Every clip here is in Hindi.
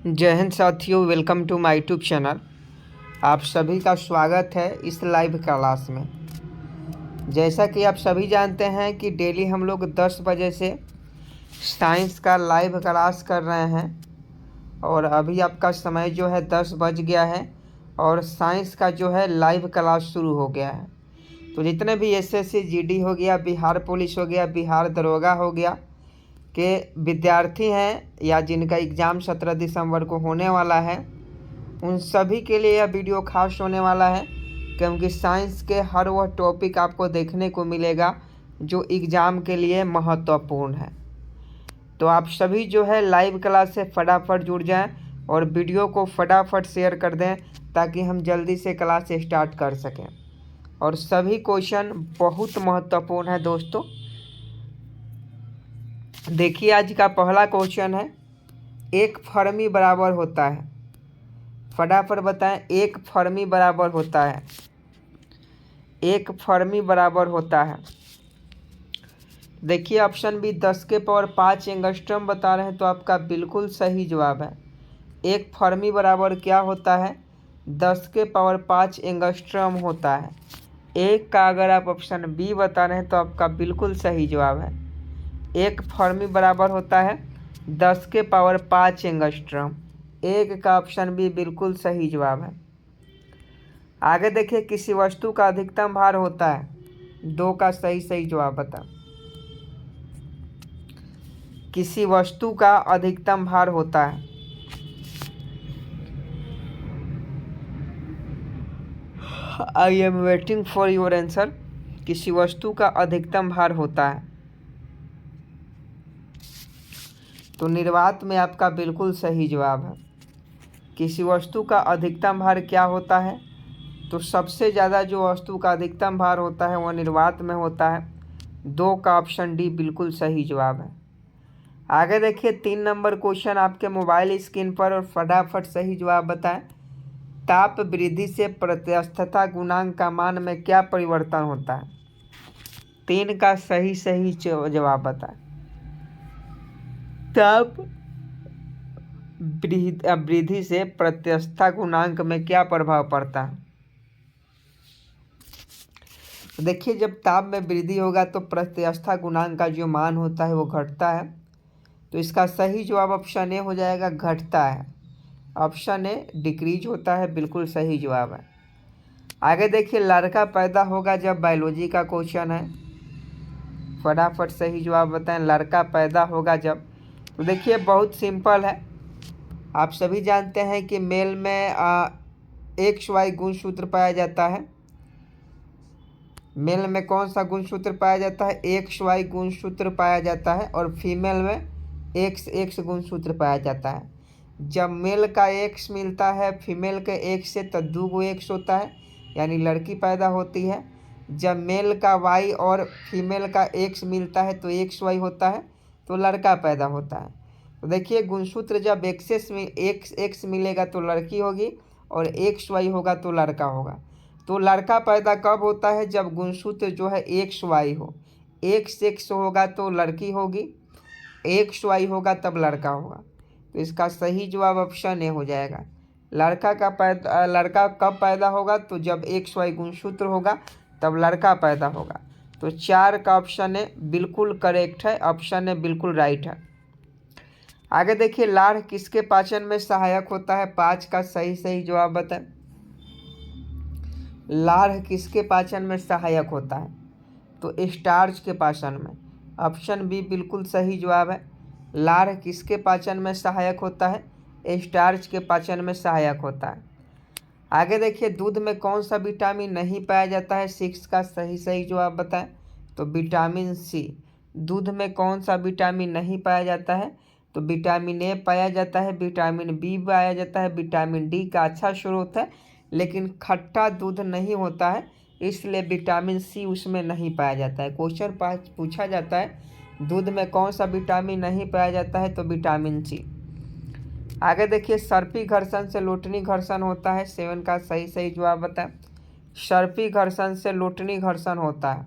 जय हिंद साथियों, welcome to my YouTube channel. आप सभी का स्वागत है इस लाइव क्लास में। जैसा कि आप सभी जानते हैं कि डेली हम लोग 10 बजे से साइंस का लाइव क्लास कर रहे हैं और अभी आपका समय जो है 10 बज गया है और साइंस का जो है लाइव क्लास शुरू हो गया है। तो जितने भी एसएससी जीडी हो गया, बिहार पुलिस हो गया, बिहार दरोगा हो गया के विद्यार्थी हैं या जिनका एग्ज़ाम 17 दिसंबर को होने वाला है, उन सभी के लिए यह वीडियो खास होने वाला है, क्योंकि साइंस के हर वह टॉपिक आपको देखने को मिलेगा जो एग्ज़ाम के लिए महत्वपूर्ण है। तो आप सभी जो है लाइव क्लास से फटाफट जुड़ जाएं और वीडियो को फटाफट शेयर कर दें ताकि हम जल्दी से क्लास स्टार्ट कर सकें। और सभी क्वेश्चन बहुत महत्वपूर्ण है दोस्तों। देखिए, आज का पहला क्वेश्चन है, एक फर्मी बराबर होता है। फटाफट बताएं, एक फर्मी बराबर होता है। एक फर्मी बराबर होता है। देखिए, ऑप्शन बी 10 के पावर 5 एंगस्ट्रम बता रहे हैं, तो आपका बिल्कुल सही जवाब है। एक फर्मी बराबर क्या होता है? 10 के पावर 5 एंगस्ट्रम होता है। एक का अगर आप ऑप्शन बी बता रहे हैं तो आपका बिल्कुल सही जवाब है। एक फर्मी बराबर होता है 10 के पावर 5 एंगस्ट्रम। एक का ऑप्शन बी बिल्कुल सही जवाब है। आगे देखिए, किसी वस्तु का अधिकतम भार होता है। दो का सही जवाब बता। किसी वस्तु का अधिकतम भार होता है। I am waiting for your answer. किसी वस्तु का अधिकतम भार होता है। तो निर्वात में आपका बिल्कुल सही जवाब है। किसी वस्तु का अधिकतम भार क्या होता है? तो सबसे ज़्यादा जो वस्तु का अधिकतम भार होता है वह निर्वात में होता है। दो का ऑप्शन डी बिल्कुल सही जवाब है। आगे देखिए, 3 नंबर क्वेश्चन आपके मोबाइल स्क्रीन पर और फटाफट सही जवाब बताएं। ताप वृद्धि से प्रत्यस्थता गुणांक का मान में क्या परिवर्तन होता है? 3 का सही जवाब बताएं। ताप वृद्धि से प्रत्यस्थता गुणांक में क्या प्रभाव पड़ता है? देखिए, जब ताप में वृद्धि होगा तो प्रत्यवस्था गुणांक का जो मान होता है वो घटता है। तो इसका सही जवाब ऑप्शन ए हो जाएगा, घटता है। ऑप्शन ए डिक्रीज होता है, बिल्कुल सही जवाब है। आगे देखिए, लड़का पैदा होगा जब बायोलॉजी का क्वेश्चन है। फटाफट सही जवाब बताएं, लड़का पैदा होगा जब। तो देखिए, बहुत सिंपल है। आप सभी जानते हैं कि मेल में XY गुणसूत्र पाया जाता है। मेल में कौन सा गुणसूत्र पाया जाता है? XY गुणसूत्र पाया जाता है। और फीमेल में XX गुणसूत्र पाया जाता है। जब मेल का X मिलता है फीमेल के X से तो 2 X होता है, यानी लड़की पैदा होती है। जब मेल का Y और फीमेल का X मिलता है तो XY होता है, तो लड़का पैदा होता है। तो देखिए, गुणसूत्र जब X मिलेगा तो लड़की होगी और XY होगा तो लड़का होगा। तो लड़का पैदा कब होता है? जब गुणसूत्र जो है XY हो। XX होगा तो लड़की होगी, XY होगा तब लड़का होगा। तो इसका सही जवाब ऑप्शन ए हो जाएगा। लड़का कब पैदा होगा? तो जब XY गुणसूत्र होगा तब लड़का पैदा होगा। तो 4 का ऑप्शन ए बिल्कुल करेक्ट है। ऑप्शन ए बिल्कुल राइट है। आगे देखिए, लार किसके पाचन में सहायक होता है? 5 का सही जवाब बताएं। लार किसके पाचन में सहायक होता है? तो स्टार्च के पाचन में। ऑप्शन बी बिल्कुल सही जवाब है। लार किसके पाचन में सहायक होता है? स्टार्च के पाचन में सहायक होता है। आगे देखिए, दूध में कौन सा विटामिन नहीं पाया जाता है? 6 का सही जवाब बताएं। तो विटामिन सी। दूध में कौन सा विटामिन नहीं पाया जाता है? तो विटामिन ए पाया जाता है, विटामिन बी पाया जाता है, विटामिन डी का अच्छा स्रोत है, लेकिन खट्टा दूध नहीं होता है, इसलिए विटामिन सी उसमें नहीं पाया जाता है। क्वेश्चन पूछा जाता है दूध में कौन सा विटामिन नहीं पाया जाता है? तो विटामिन सी। आगे देखिए, सर्पी घर्षण से लोटनी घर्षण होता है। 7 का सही जवाब बताएं। सर्पी घर्षण से लोटनी घर्षण होता है।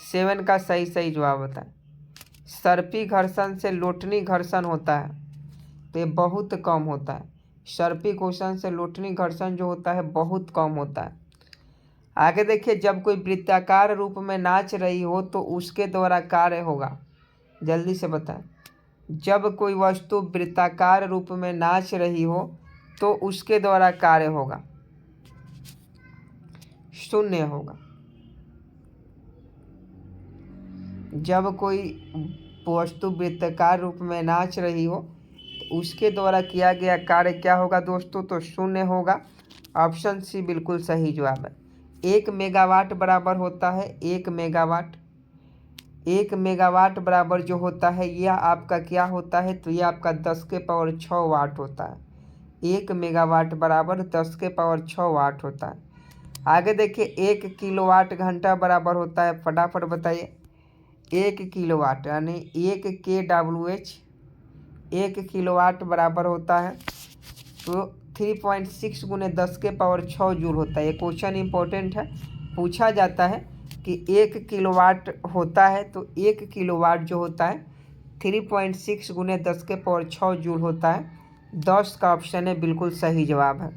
7 का सही जवाब बताएं। सर्पी घर्षण से लोटनी घर्षण होता है। तो ये बहुत कम होता है। सर्पी क्वेश्चन से लोटनी घर्षण जो होता है बहुत कम होता है। आगे देखिए, जब कोई वृत्ताकार रूप में नाच रही हो तो उसके द्वारा कार्य होगा। जल्दी से बताएं। जब कोई वस्तु वृत्ताकार रूप में नाच रही हो तो उसके द्वारा कार्य होगा, शून्य होगा। जब कोई वस्तु वृत्ताकार रूप में नाच रही हो तो उसके द्वारा किया गया कार्य क्या होगा दोस्तों? तो शून्य होगा। ऑप्शन सी बिल्कुल सही जवाब है। 1 मेगावाट बराबर होता है 1 मेगावाट। 1 मेगावाट बराबर जो होता है यह आपका क्या होता है? तो यह आपका 10 के पावर 6 वाट होता है। 1 मेगावाट बराबर 10 के पावर 6 वाट होता है। आगे देखिए, 1 किलोवाट घंटा बराबर होता है, फटाफट बताइए। 1 किलोवाट यानी 1 kWh 1 किलोवाट बराबर होता है तो 3.6 गुने 10 के पावर 6 जूल होता है। ये क्वेश्चन इंपॉर्टेंट है, पूछा जाता है कि 1 किलोवाट होता है तो 1 किलोवाट जो होता है 3.6 गुने 10 के पावर 6 जूल होता है। 10 का ऑप्शन है बिल्कुल सही जवाब है।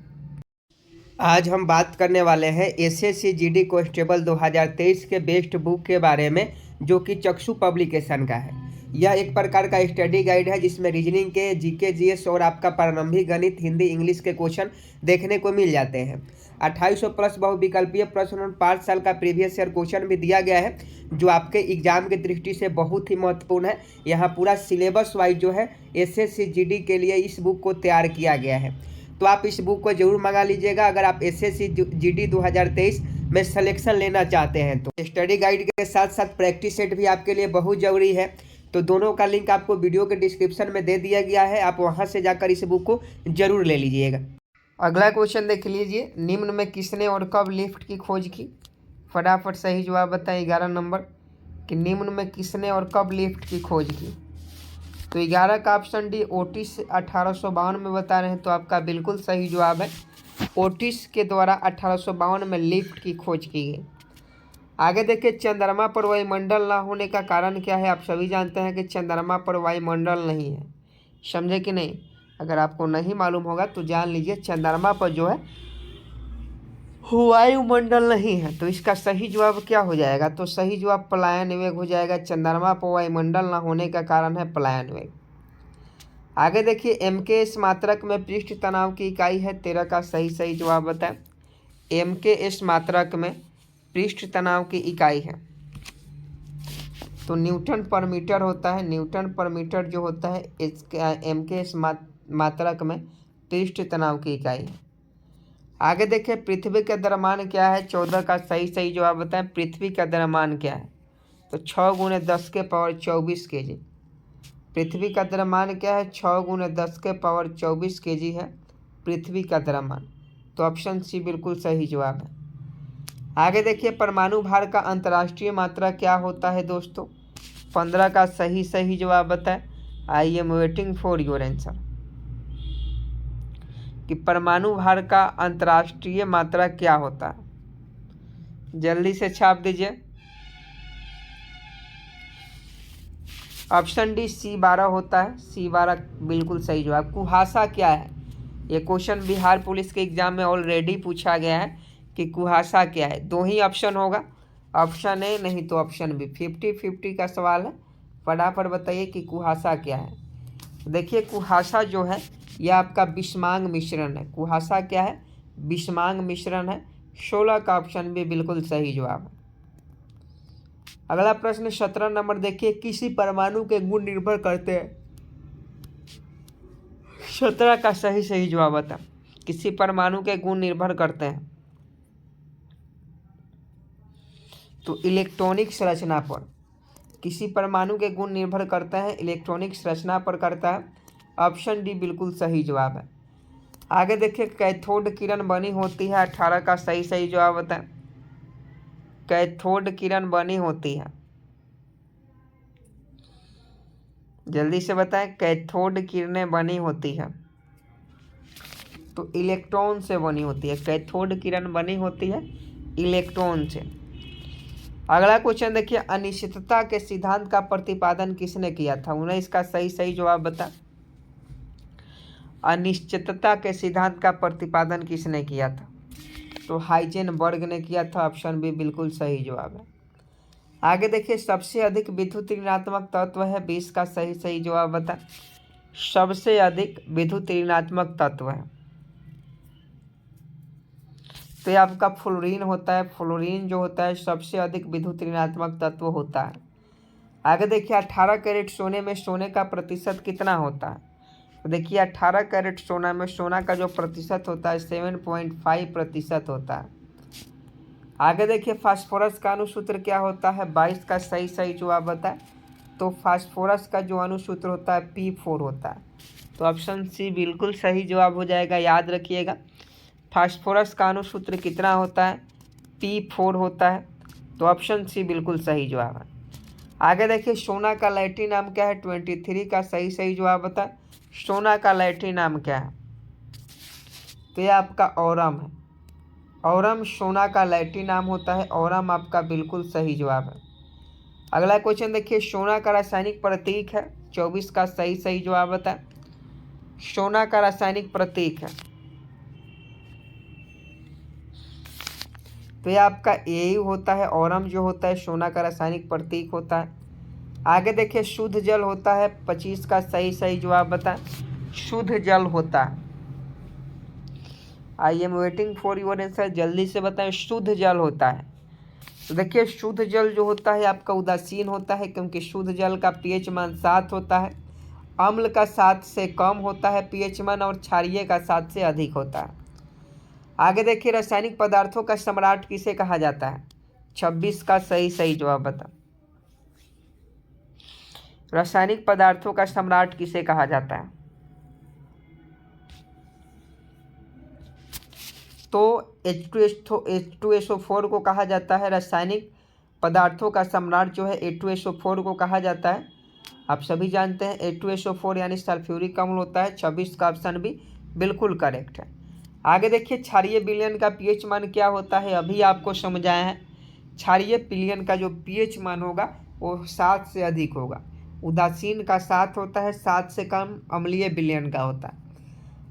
आज हम बात करने वाले हैं एसएससी जीडी कांस्टेबल 2023 के बेस्ट बुक के बारे में, जो कि चक्षु पब्लिकेशन का है। यह एक प्रकार का स्टडी गाइड है जिसमें रीजनिंग के, जीके, जीएस और आपका प्रारंभिक गणित, हिंदी, इंग्लिश के क्वेश्चन देखने को मिल जाते हैं। 2800 प्लस बहुविकल्पीय प्रश्न और 5 साल का प्रीवियस ईयर क्वेश्चन भी दिया गया है, जो आपके एग्जाम की दृष्टि से बहुत ही महत्वपूर्ण है। यहाँ पूरा सिलेबस वाइज जो है एसएससी जीडी के लिए इस बुक को तैयार किया गया है, तो आप इस बुक को जरूर मंगा लीजिएगा अगर आप एसएससी जीडी 2023 में सिलेक्शन लेना चाहते हैं। तो स्टडी गाइड के साथ साथ प्रैक्टिस सेट भी आपके लिए बहुत ज़रूरी है, तो दोनों का लिंक आपको वीडियो के डिस्क्रिप्शन में दे दिया गया है, आप वहां से जाकर इस बुक को जरूर ले लीजिएगा। अगला क्वेश्चन देख लीजिए, निम्न में किसने और कब लिफ्ट की खोज की? फटाफट सही जवाब बताएं। 11 नंबर कि निम्न में किसने और कब लिफ्ट की खोज की? तो 11 का ऑप्शन डी ओटिस 1852 में बता रहे हैं, तो आपका बिल्कुल सही जवाब है। ओटिस के द्वारा 1852 में लिफ्ट की खोज की गई। आगे देखिए, चंद्रमा पर वायुमंडल ना होने का कारण क्या है? आप सभी जानते हैं कि चंद्रमा पर वायुमंडल नहीं है, समझे कि नहीं? अगर आपको नहीं मालूम होगा तो जान लीजिए, चंद्रमा पर जो है वायुमंडल नहीं है। तो इसका सही जवाब क्या हो जाएगा? तो सही जवाब पलायन वेग हो जाएगा। चंद्रमा पर वायुमंडल ना होने का कारण है पलायन वेग। आगे देखिए, एमकेएस मात्रक में पृष्ठ तनाव की इकाई है। 13 का सही जवाब बताएं। एमकेएस मात्रक में पृष्ठ तनाव की इकाई है तो न्यूटन पर मीटर होता है। न्यूटन पर मीटर जो होता है इसका एमकेएस मात्रक में पृष्ठ तनाव की इकाई है। आगे देखिए, पृथ्वी का द्रव्यमान क्या है? 14 का सही जवाब बताएं। पृथ्वी का द्रव्यमान क्या है? तो 6 गुने 10 के पावर 24 kg। पृथ्वी का द्रव्यमान क्या है? 6 गुने 10 के पावर 24 kg है पृथ्वी का द्रव्यमान। तो ऑप्शन सी बिल्कुल सही जवाब है। आगे देखिए, परमाणु भार का अंतर्राष्ट्रीय मात्रा क्या होता है दोस्तों? 15 का सही जवाब बताएं। I am waiting for your answer कि परमाणु भार का अंतर्राष्ट्रीय मात्रा क्या होता है? जल्दी से छाप दीजिए। ऑप्शन डी C12 होता है। C12 बिल्कुल सही जवाब। कुहासा क्या है? ये क्वेश्चन बिहार पुलिस के एग्जाम में ऑलरेडी पूछा गया है कि कुहासा क्या है। 2 ही ऑप्शन होगा, ऑप्शन ए नहीं तो ऑप्शन बी। 50-50 का सवाल है, फटाफट बताइए कि कुहासा क्या है। देखिए, कुहासा जो है यह आपका विषमांग मिश्रण है। कुहासा क्या है? विषमांग मिश्रण है। 16 का ऑप्शन भी बिल्कुल सही जवाब है। अगला प्रश्न 17 नंबर देखिए, किसी परमाणु के गुण निर्भर करते हैं। 17 का सही जवाब बता। किसी परमाणु के गुण निर्भर करते हैं तो इलेक्ट्रॉनिक संरचना पर। किसी परमाणु के गुण निर्भर करते हैं इलेक्ट्रॉनिक संरचना पर करता है। ऑप्शन डी बिल्कुल सही जवाब है। आगे देखिए, कैथोड किरण बनी होती है। 18 का सही जवाब बताएं। कैथोड किरण बनी होती है, जल्दी से बताएं। कैथोड किरणें बनी होती है तो इलेक्ट्रॉन से बनी होती है। कैथोड किरण बनी होती है इलेक्ट्रॉन से। अगला क्वेश्चन देखिए, अनिश्चितता के सिद्धांत का प्रतिपादन किसने किया था? 19 का सही जवाब बता। अनिश्चितता के सिद्धांत का प्रतिपादन किसने किया था? तो हाइजेनबर्ग ने किया था। ऑप्शन बी बिल्कुल सही जवाब है। आगे देखिए, सबसे अधिक विद्युत ऋणात्मक तत्व है 20 का सही जवाब बता। सबसे अधिक विद्युत ऋणात्मक तत्व है तो ये आपका फ्लोरीन होता है। फ्लोरीन जो होता है सबसे अधिक विद्युत ऋणात्मक तत्व होता है। आगे देखिए, 18 कैरेट सोने में सोने का प्रतिशत कितना होता है? तो देखिए, 18 कैरेट सोना में सोना का जो प्रतिशत होता है 7.5% होता है। आगे देखिए, फास्फोरस का अणुसूत्र क्या होता है? 22 का सही जवाब बताए। तो फास्फोरस का जो अणुसूत्र होता है P4 होता है। तो ऑप्शन सी बिल्कुल सही जवाब हो जाएगा। याद रखिएगा, फास्फोरस का अणुसूत्र कितना होता है? P4 होता है। तो ऑप्शन सी बिल्कुल सही जवाब है। आगे देखिए, सोना का लैटिन नाम क्या है? 23 का सही जवाब बता। सोना का लैटिन नाम क्या है? तो यह आपका औरम है। औरम सोना का लैटिन नाम होता है। औरम आपका बिल्कुल सही जवाब है। अगला क्वेश्चन देखिए, सोना का रासायनिक प्रतीक है। 24 का सही जवाब बता। सोना का रासायनिक प्रतीक है तो यह आपका एयू होता है। औरम जो होता है सोना का रासायनिक प्रतीक होता है। आगे देखिए, शुद्ध जल होता है। 25 का सही जवाब बता। शुद्ध जल होता है। I am waiting for your answer, जल्दी से बताएं। शुद्ध जल होता है। तो देखिए, शुद्ध जल जो होता है आपका उदासीन होता है, क्योंकि शुद्ध जल का पीएच मान 7 होता है। अम्ल का 7 से कम होता है पीएच मान, और क्षारीय का 7 से अधिक होता है। आगे देखिए, रासायनिक पदार्थों का सम्राट किसे कहा जाता है? 26 का सही जवाब बता। रासायनिक पदार्थों का सम्राट किसे कहा जाता है? तो H2SO4 को कहा जाता है। रासायनिक पदार्थों का सम्राट जो है H2SO4 को कहा जाता है। आप सभी जानते हैं H2SO4 यानी सल्फ्यूरिक अम्ल होता है। 26 का ऑप्शन भी बिल्कुल करेक्ट है। आगे देखिए, क्षारीय विलयन का पीएच मान क्या होता है? अभी आपको समझाया है। क्षारीय विलयन का जो पीएच मान होगा वो 7 से अधिक होगा। उदासीन का 7 होता है, 7 से कम अम्लीय विलयन का होता है।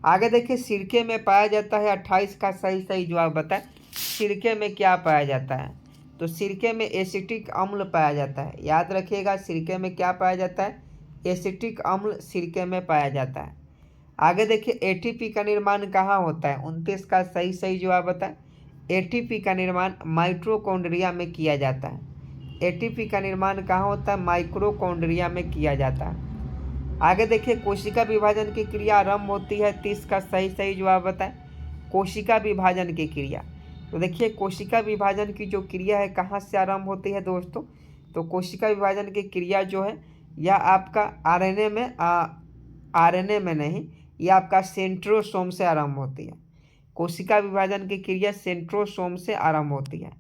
आगे देखिए, सिरके में पाया जाता है। 28 का सही जवाब बताएं। सिरके में क्या पाया जाता है? तो सिरके में एसिटिक अम्ल पाया जाता है। याद रखिएगा, सिरके में क्या पाया जाता है? एसिटिक अम्ल सिरके में पाया जाता है। आगे देखिए, एटीपी का निर्माण कहाँ होता है? 29 का सही जवाब बताएं। एटीपी का निर्माण माइटोकॉन्ड्रिया में किया जाता है। एटीपी का निर्माण कहाँ होता है? माइटोकॉन्ड्रिया में किया जाता है। आगे देखिए, कोशिका विभाजन की क्रिया आरंभ होती है। 30 का सही जवाब बताएं। कोशिका विभाजन की क्रिया, तो देखिए, कोशिका विभाजन की जो क्रिया है कहाँ से आरंभ होती है दोस्तों? तो कोशिका विभाजन की क्रिया जो है यह आपका आरएनए में नहीं, यह आपका सेंट्रोसोम से आरंभ होती है। कोशिका विभाजन की क्रिया सेंट्रोसोम से आरंभ होती है।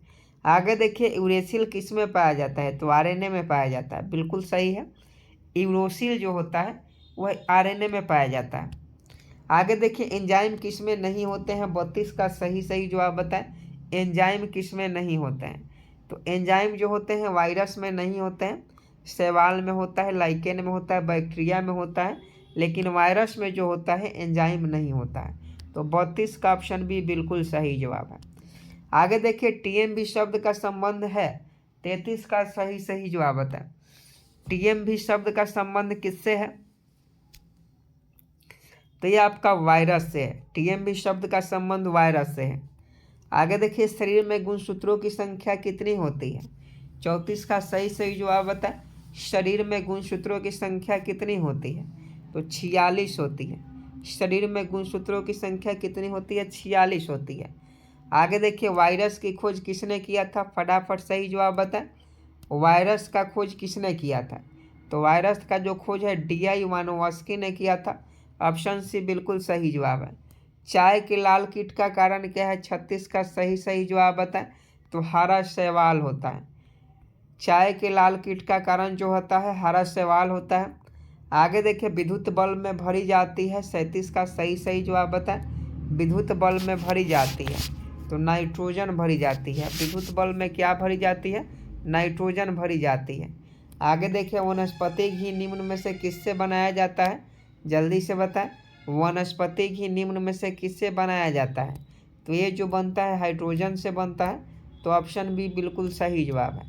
आगे देखिए, यूरेसिल किस में पाया जाता है? तो आरएनए में पाया जाता है। बिल्कुल सही है। यूरोसिल जो होता है वह आरएनए में पाया जाता है। आगे देखिए, एंजाइम किस में नहीं होते हैं? 32 का सही जवाब बताएं। एंजाइम किस में नहीं होते हैं? तो एंजाइम जो होते हैं वायरस में नहीं होते हैं, शैवाल में होता है, लाइकेन में होता है, बैक्टीरिया में होता है, लेकिन वायरस में जो होता है एंजाइम नहीं होता है। तो 32 का ऑप्शन भी बिल्कुल सही जवाब है। आगे देखिए, टीएमबी शब्द का संबंध है। 33 का सही जवाब बताएं। टीएमबी शब्द का संबंध किससे है? तो ये आपका वायरस से है। टीएमबी शब्द का संबंध वायरस से है। आगे देखिए, शरीर में गुणसूत्रों की संख्या कितनी होती है? 34 का सही जवाब बताएं। शरीर में गुणसूत्रों की संख्या कितनी होती है? तो 46 होती है। शरीर में गुणसूत्रों की संख्या कितनी होती है? 46 होती है। आगे देखिए, वायरस की खोज किसने किया था? फटाफट सही जवाब बताएं। वायरस का खोज किसने किया था? तो वायरस का जो खोज है DI वानोवस्की ने किया था। ऑप्शन सी बिल्कुल सही जवाब है। चाय के लाल कीट का कारण क्या है? 36 का सही जवाब बताएं। तो हरा शैवाल होता है। चाय के लाल कीट का कारण जो होता है हरा शैवाल होता है। आगे देखिए, विद्युत बल्ब में भरी जाती है। 37 का सही जवाब बताएं। विद्युत बल्ब में भरी जाती है तो नाइट्रोजन भरी जाती है। विद्युत बल्ब में क्या भरी जाती है? नाइट्रोजन भरी जाती है। आगे देखिए, वनस्पति घी निम्न में से किससे बनाया जाता है? जल्दी से बताएं। वनस्पति घी निम्न में से किससे बनाया जाता है? तो ये जो बनता है हाइड्रोजन से बनता है, तो ऑप्शन बी बिल्कुल सही जवाब है।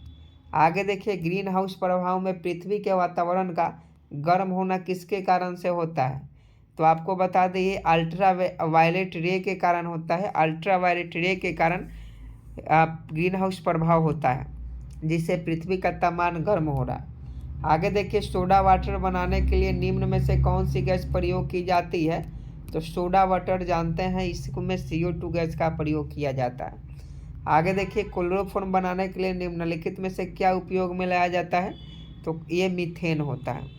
आगे देखिए, ग्रीन हाउस प्रभाव में पृथ्वी के वातावरण का गर्म होना किसके कारण से होता है? तो आपको बता दें ये अल्ट्रा वायलेट रे के कारण होता है। अल्ट्रा वायलेट रे के कारण ग्रीन हाउस प्रभाव होता है, जिससे पृथ्वी का तापमान गर्म हो रहा है। आगे देखिए, सोडा वाटर बनाने के लिए निम्न में से कौन सी गैस प्रयोग की जाती है? तो सोडा वाटर जानते हैं, इसमें CO2 गैस का प्रयोग किया जाता है। आगे देखिए, क्लोरोफॉर्म बनाने के लिए निम्नलिखित में से क्या उपयोग में लाया जाता है? तो ये मीथेन होता है।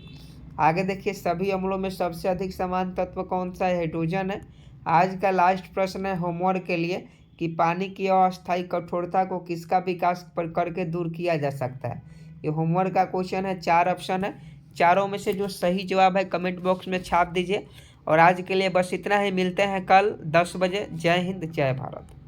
आगे देखिए, सभी अम्लों में सबसे अधिक समान तत्व कौन सा है? हाइड्रोजन है। आज का लास्ट प्रश्न है होमवर्क के लिए कि पानी की अस्थायी कठोरता को किसका विकास करके दूर किया जा सकता है? ये होमवर्क का क्वेश्चन है, 4 ऑप्शन है। चारों में से जो सही जवाब है कमेंट बॉक्स में छाप दीजिए। और आज के लिए बस इतना ही, मिलते हैं कल 10 बजे। जय हिंद, जय भारत।